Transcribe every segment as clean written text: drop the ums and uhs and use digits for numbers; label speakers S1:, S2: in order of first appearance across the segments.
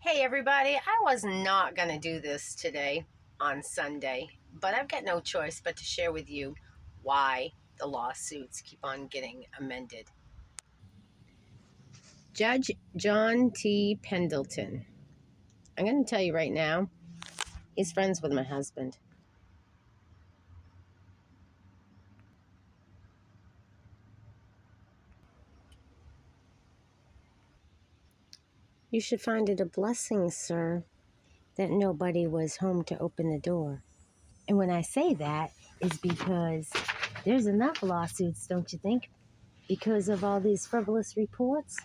S1: Hey everybody, I was not going to do this today on Sunday, but I've got no choice but to share with you why the lawsuits keep on getting amended. Judge John T. Pendleton. I'm going to tell you right now, he's friends with my husband. You should find it a blessing, sir, that nobody was home to open the door. And when I say that, is because there's enough lawsuits, don't you think? Because of all these frivolous reports.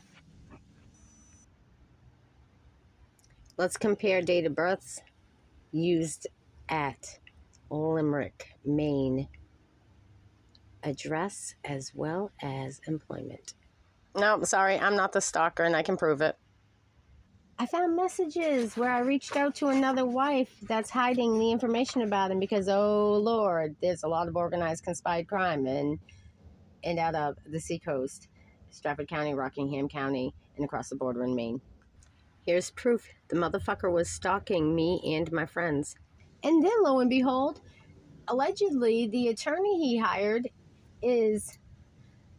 S1: Let's compare date of births used at Limerick, Maine, address as well as employment. No, sorry, I'm not the stalker and I can prove it. I found messages where I reached out to another wife that's hiding the information about him because, oh Lord, there's a lot of organized conspired crime and out of the seacoast, Stratford County, Rockingham County, and across the border in Maine. Here's proof the motherfucker was stalking me and my friends. And then, lo and behold, allegedly the attorney he hired is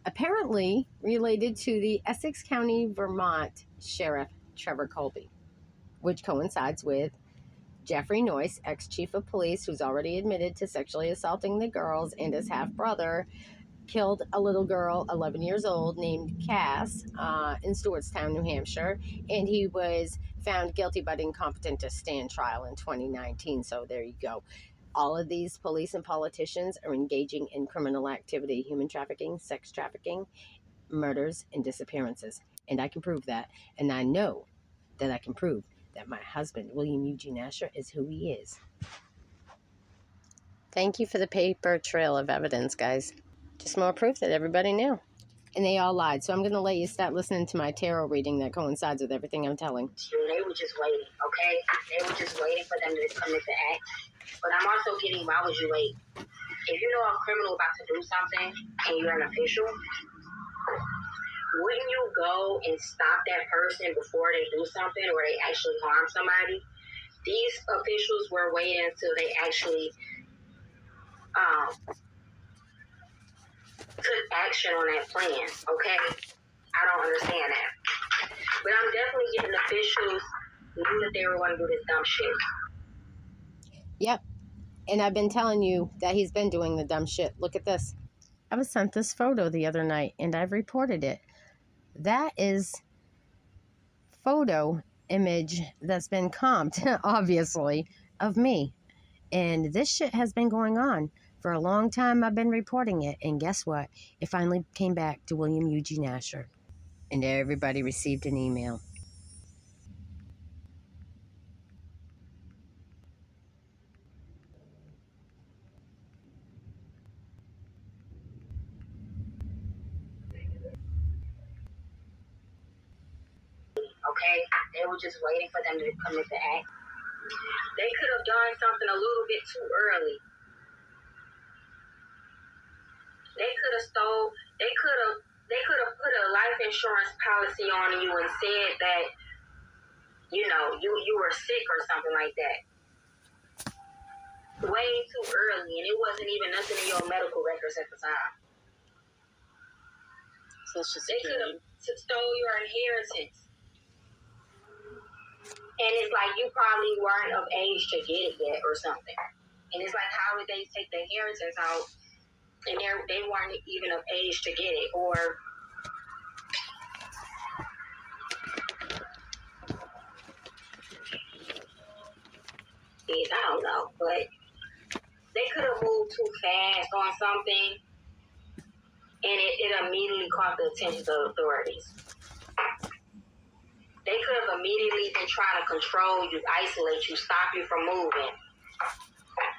S1: apparently related to the Essex County, Vermont Sheriff Trevor Colby, which coincides with Jeffrey Noyce, ex-chief of police, who's already admitted to sexually assaulting the girls, and his half-brother killed a little girl, 11 years old, named Cass, in Stewartstown, New Hampshire, and he was found guilty but incompetent to stand trial in 2019. So there you go. All of these police and politicians are engaging in criminal activity, human trafficking, sex trafficking, murders, and disappearances. And I can prove that. And I know that I can prove that my husband, William Eugene Asher, is who he is. Thank you for the paper trail of evidence, guys. Just more proof that everybody knew. And they all lied. So I'm going to let you start listening to my tarot reading that coincides with everything I'm telling.
S2: They were just waiting, okay? They were just waiting for them to commit the act. But I'm also getting, why would you wait? If you know a criminal about to do something and you're an official, wouldn't you go and stop that person before they do something or they actually harm somebody? These officials were waiting until they actually took action on that plan, okay? I don't understand that. But I'm definitely getting officials knew that they were going to do this dumb shit.
S1: Yep. And I've been telling you that he's been doing the dumb shit. Look at this. I was sent this photo the other night and I've reported it. That is photo image that's been comped, obviously, of me. And this shit has been going on for a long time. I've been reporting it. And guess what? It finally came back to William Eugene Asher. And everybody received an email.
S2: Okay? They were just waiting for them to commit the act. They could have done something a little bit too early. They could have put a life insurance policy on you and said that, you were sick or something like that. Way too early, and it wasn't even nothing in your medical records at the time. They could have stole your inheritance. And it's like you probably weren't of age to get it yet or something. And it's like, how would they take the inheritance out and they weren't even of age to get it? Or I don't know, but they could have moved too fast on something and it immediately caught the attention of the authorities. They could have immediately been trying to control you, isolate you, stop you from moving.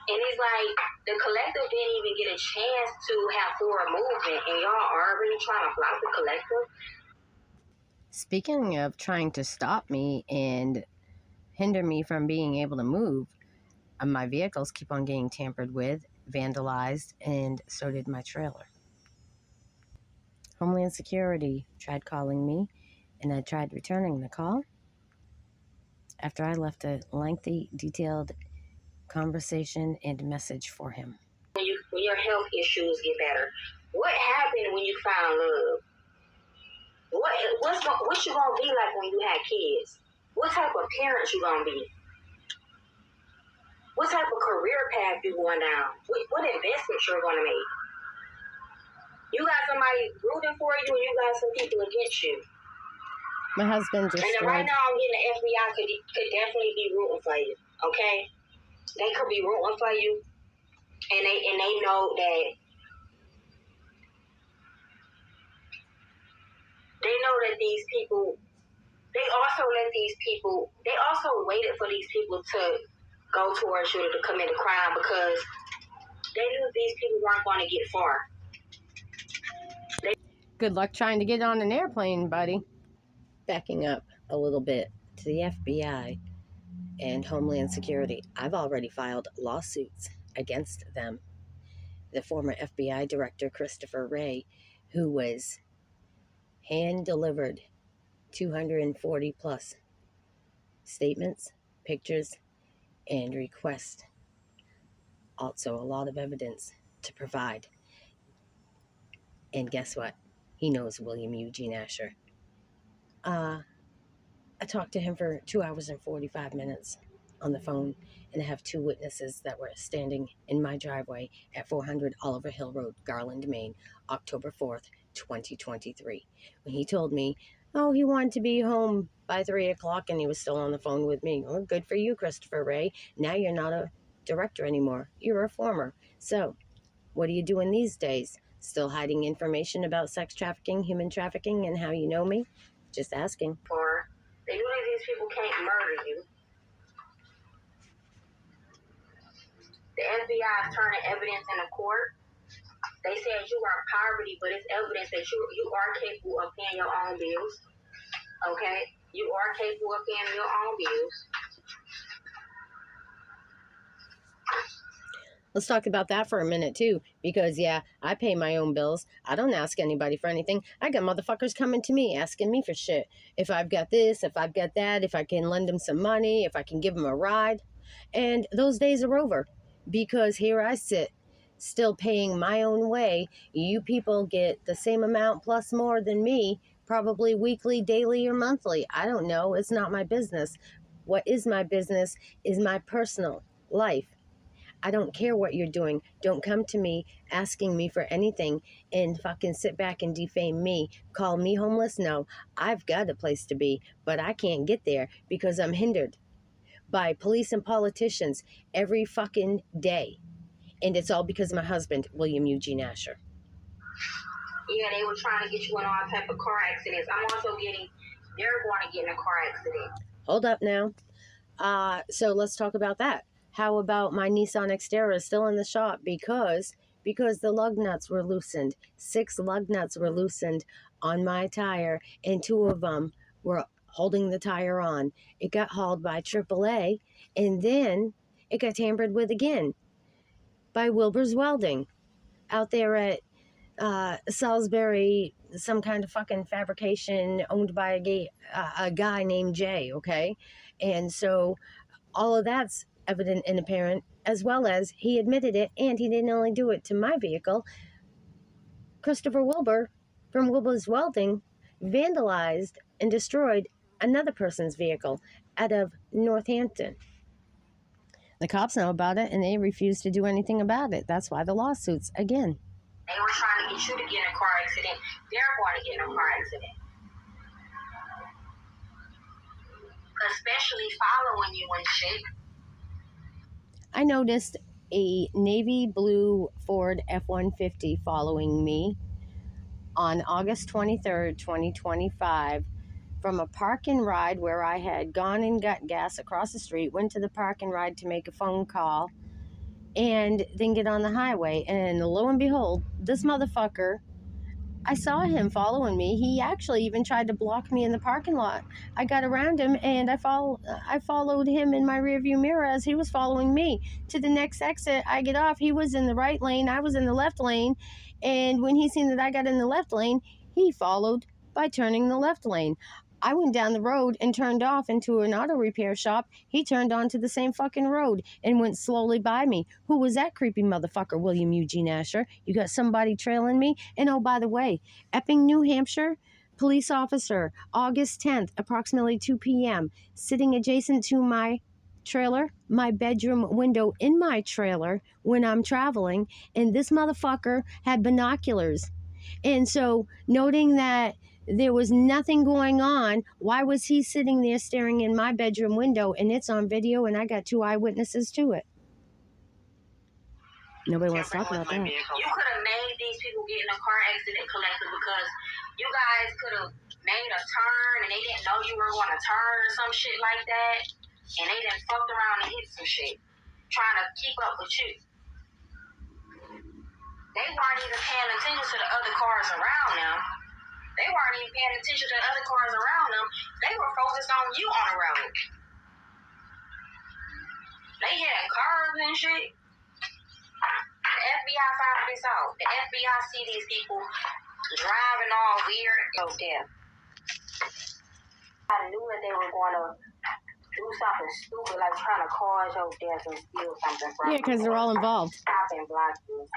S2: And it's like the collective didn't even get a chance to have forward movement, and y'all already trying to block the collective.
S1: Speaking of trying to stop me and hinder me from being able to move, my vehicles keep on getting tampered with, vandalized, and so did my trailer. Homeland Security tried calling me, and I tried returning the call. after I left a lengthy, detailed conversation and message for him.
S2: When your health issues get better, what happened when you found love? What you gonna be like when you have kids? What type of parent you gonna be? What type of career path you going down? What investments you're gonna make? You got somebody rooting for you, and you got some people against you.
S1: My husband just.
S2: And right now, I'm getting the FBI could definitely be rooting for you. Okay, they could be rooting for you, and they know that. They know that these people. They also waited for these people to go towards you to commit a crime because they knew these people weren't going to get far.
S1: Good luck trying to get on an airplane, buddy. Backing up a little bit to the FBI and Homeland Security, I've already filed lawsuits against them. The former FBI Director Christopher Wray, who was hand-delivered 240 plus statements, pictures, and requests. Also a lot of evidence to provide. And guess what? He knows William Eugene Asher. I talked to him for 2 hours and 45 minutes on the phone, and I have two witnesses that were standing in my driveway at 400 Oliver Hill Road, Garland, Maine, October 4th, 2023. When he told me, he wanted to be home by 3 o'clock and he was still on the phone with me. Oh, good for you, Christopher Wray. Now you're not a director anymore. You're a former. So, what are you doing these days? Still hiding information about sex trafficking, human trafficking, and how you know me? Just asking.
S2: Or they knew that these people can't murder you. The FBI is turning evidence in the court. They said you are in poverty, but it's evidence that you are capable of paying your own bills. Okay? You are capable of paying your own bills.
S1: Let's talk about that for a minute, too, because, yeah, I pay my own bills. I don't ask anybody for anything. I got motherfuckers coming to me, asking me for shit. If I've got this, if I've got that, if I can lend them some money, if I can give them a ride. And those days are over, because here I sit, still paying my own way. You people get the same amount plus more than me, probably weekly, daily, or monthly. I don't know. It's not my business. What is my business is my personal life. I don't care what you're doing. Don't come to me asking me for anything and fucking sit back and defame me. Call me homeless? No, I've got a place to be, but I can't get there because I'm hindered by police and politicians every fucking day. And it's all because of my husband, William Eugene Asher.
S2: Yeah, they were trying to get you in all type of car accidents. I'm also they're going to get in a car accident.
S1: Hold up now. So let's talk about that. How about my Nissan Xterra is still in the shop because the lug nuts were loosened. 6 lug nuts were loosened on my tire, and 2 of them were holding the tire on. It got hauled by AAA, and then it got tampered with again by Wilbur's Welding out there at Salisbury, some kind of fucking fabrication owned by a guy named Jay, okay? And so all of that's evident and apparent, as well as he admitted it, and he didn't only do it to my vehicle. Christopher Wilbur from Wilbur's Welding vandalized and destroyed another person's vehicle out of Northampton. The cops know about it, and they refuse to do anything about it. That's why the lawsuits, again.
S2: They were trying to get you to get in a car accident. They're going to get in a car accident. Especially following you and shit.
S1: I noticed a navy blue Ford F-150 following me on August 23rd, 2025, from a park and ride where I had gone and got gas across the street, went to the park and ride to make a phone call, and then get on the highway. And lo and behold, this motherfucker, I saw him following me. He actually even tried to block me in the parking lot. I got around him and I followed him in my rearview mirror as he was following me to the next exit. I get off. He was in the right lane. I was in the left lane. And when he seen that I got in the left lane, he followed by turning the left lane. I went down the road and turned off into an auto repair shop. He turned onto the same fucking road and went slowly by me. Who was that creepy motherfucker, William Eugene Asher? You got somebody trailing me? And oh, by the way, Epping, New Hampshire, police officer, August 10th, approximately 2 p.m., sitting adjacent to my trailer, my bedroom window in my trailer when I'm traveling, and this motherfucker had binoculars. And so, noting that there was nothing going on, why was he sitting there staring in my bedroom window? And it's on video, and I got 2 eyewitnesses to it. Nobody wants to talk about that.
S2: You could have made these people get in a car accident collective because you guys could have made a turn and they didn't know you were going to turn or some shit like that. And they done fucked around and hit some shit, trying to keep up with you. They weren't even paying attention to the other cars around them. They weren't even paying attention to the other cars around them. They were focused on you on the road. They hitting curves and shit. The FBI found this out. The FBI see these people driving all weird. Oh, damn. I knew that they were going to do something stupid, like trying to cause your death and steal something from you.
S1: Yeah, because they're all involved.
S2: Stop and block you.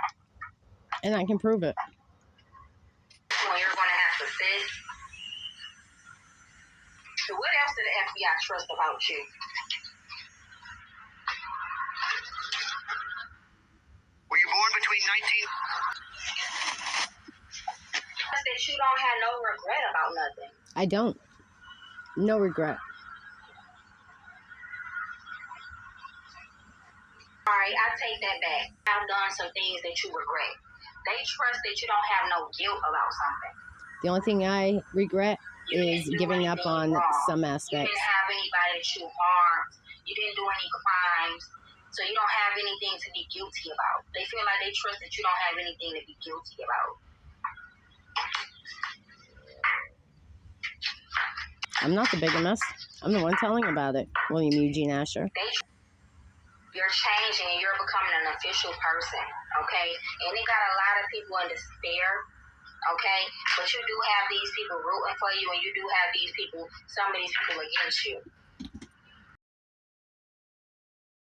S1: And I can prove it.
S2: Well, you're going to have to sit. So what else did the FBI trust about you?
S3: Were you born between 19...
S2: That you don't have no regret about nothing.
S1: I don't. No regret.
S2: Alright, I take that back. I've done some things that you regret. They trust that you don't have no guilt about something.
S1: The only thing I regret is giving up on some aspects.
S2: You didn't have anybody that you harmed. You didn't do any crimes. So you don't have anything to be guilty about. They feel like they trust that you don't have anything to be guilty about.
S1: I'm not the bigamist. I'm the one telling about it, William Eugene Asher.
S2: You're changing and you're becoming an official person, okay? And it got a lot of people in despair, okay? But you do have these people rooting for you, and you do have these people, some of these people against you.